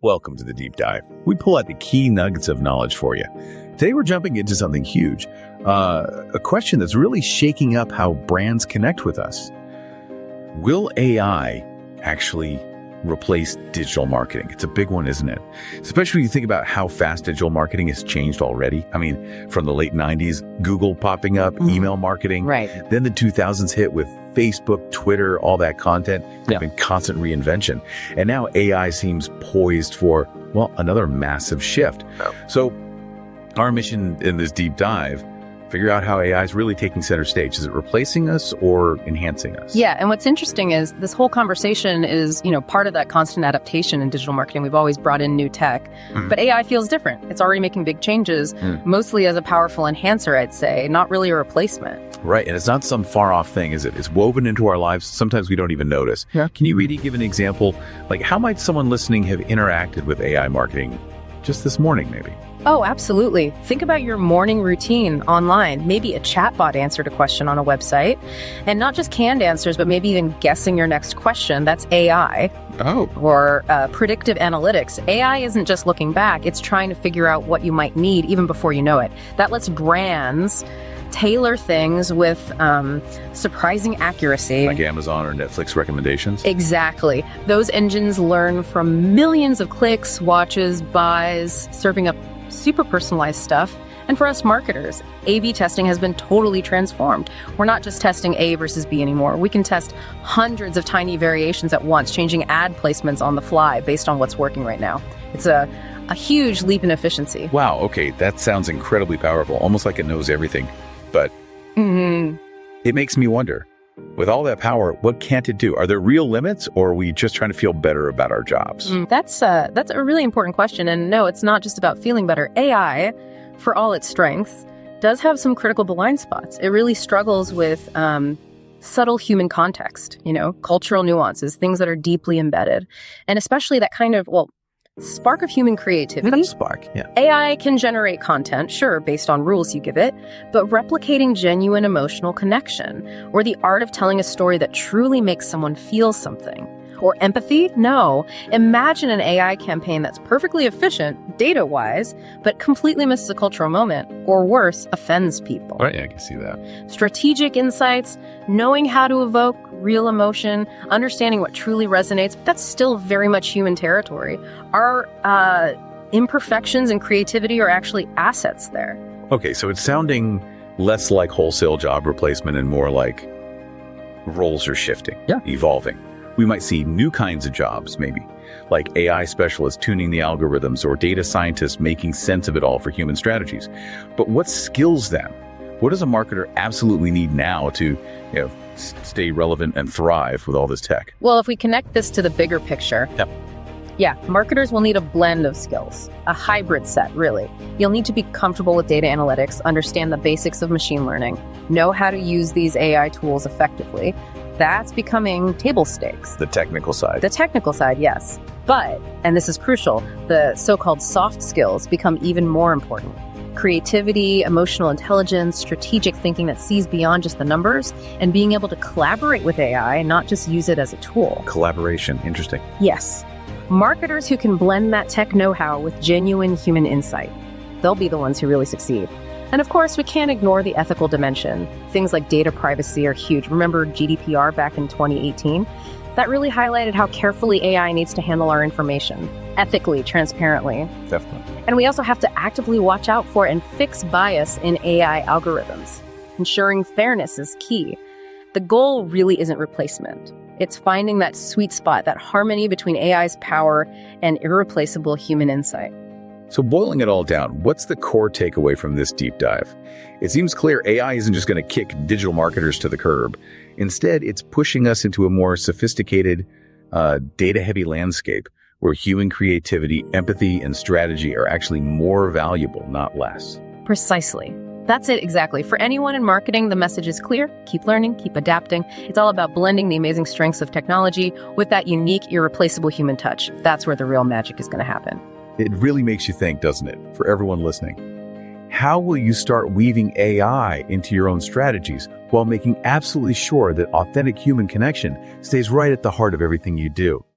Welcome to the Deep Dive. We pull out the key nuggets of knowledge for you. Today we're jumping into something huge, a question that's really shaking up how brands connect with us. Will AI actually replace digital marketing? It's a big one, isn't it? Especially when you think about how fast digital marketing has changed already. I mean, from the late 90s, Google popping up, email marketing. Right. Then the 2000s hit with Facebook, Twitter, all that content. There's been constant reinvention. And now AI seems poised for, well, another massive shift. So our mission in this deep dive, figure out how AI is really taking center stage. Is it replacing us or enhancing us? Yeah, and what's interesting is this whole conversation is, part of that constant adaptation in digital marketing. We've always brought in new tech, but AI feels different. It's already making big changes, mostly as a powerful enhancer, I'd say, not really a replacement. Right, and it's not some far-off thing, is it? It's woven into our lives. Sometimes we don't even notice. Yeah. Can you really give an example? Like, how might someone listening have interacted with AI marketing just this morning, maybe? Oh, absolutely. Think about your morning routine online. Maybe a chatbot answered a question on a website, and not just canned answers, but maybe even guessing your next question. That's AI. Oh. Or predictive analytics. AI isn't just looking back. It's trying to figure out what you might need even before you know it. That lets brands tailor things with surprising accuracy. Like Amazon or Netflix recommendations? Exactly. Those engines learn from millions of clicks, watches, buys, serving up super personalized stuff. And for us marketers, A/B testing has been totally transformed. We're not just testing A versus B anymore. We can test hundreds of tiny variations at once, changing ad placements on the fly based on what's working right now. It's a huge leap in efficiency. Wow, okay, that sounds incredibly powerful, almost like it knows everything. But it makes me wonder, with all that power, what can't it do? Are there real limits, or are we just trying to feel better about our jobs? That's a really important question. And no, it's not just about feeling better. AI, for all its strengths, does have some critical blind spots. It really struggles with subtle human context, cultural nuances, things that are deeply embedded, and especially that kind of, spark of human creativity. Spark, yeah. AI can generate content, sure, based on rules you give it, but replicating genuine emotional connection or the art of telling a story that truly makes someone feel something. Or empathy? No. Imagine an AI campaign that's perfectly efficient, data-wise, but completely misses a cultural moment, or worse, offends people. Right, yeah, I can see that. Strategic insights, knowing how to evoke real emotion, understanding what truly resonates, that's still very much human territory. Our imperfections and creativity are actually assets there. Okay, so it's sounding less like wholesale job replacement and more like roles are shifting, evolving. We might see new kinds of jobs, maybe, like AI specialists tuning the algorithms or data scientists making sense of it all for human strategies. But what skills then? What does a marketer absolutely need now to stay relevant and thrive with all this tech? Well, if we connect this to the bigger picture, marketers will need a blend of skills, a hybrid set, really. You'll need to be comfortable with data analytics, understand the basics of machine learning, know how to use these AI tools effectively. That's becoming table stakes. The technical side. The technical side, yes. But, and this is crucial, the so-called soft skills become even more important. Creativity, emotional intelligence, strategic thinking that sees beyond just the numbers, and being able to collaborate with AI and not just use it as a tool. Collaboration, interesting. Yes. Marketers who can blend that tech know-how with genuine human insight, they'll be the ones who really succeed. And of course, we can't ignore the ethical dimension. Things like data privacy are huge. Remember GDPR back in 2018? That really highlighted how carefully AI needs to handle our information, ethically, transparently. Definitely. And we also have to actively watch out for and fix bias in AI algorithms. Ensuring fairness is key. The goal really isn't replacement. It's finding that sweet spot, that harmony between AI's power and irreplaceable human insight. So boiling it all down, what's the core takeaway from this deep dive? It seems clear AI isn't just going to kick digital marketers to the curb. Instead, it's pushing us into a more sophisticated, data-heavy landscape where human creativity, empathy, and strategy are actually more valuable, not less. Precisely. That's it exactly. For anyone in marketing, the message is clear. Keep learning, keep adapting. It's all about blending the amazing strengths of technology with that unique, irreplaceable human touch. That's where the real magic is going to happen. It really makes you think, doesn't it? For everyone listening, how will you start weaving AI into your own strategies while making absolutely sure that authentic human connection stays right at the heart of everything you do?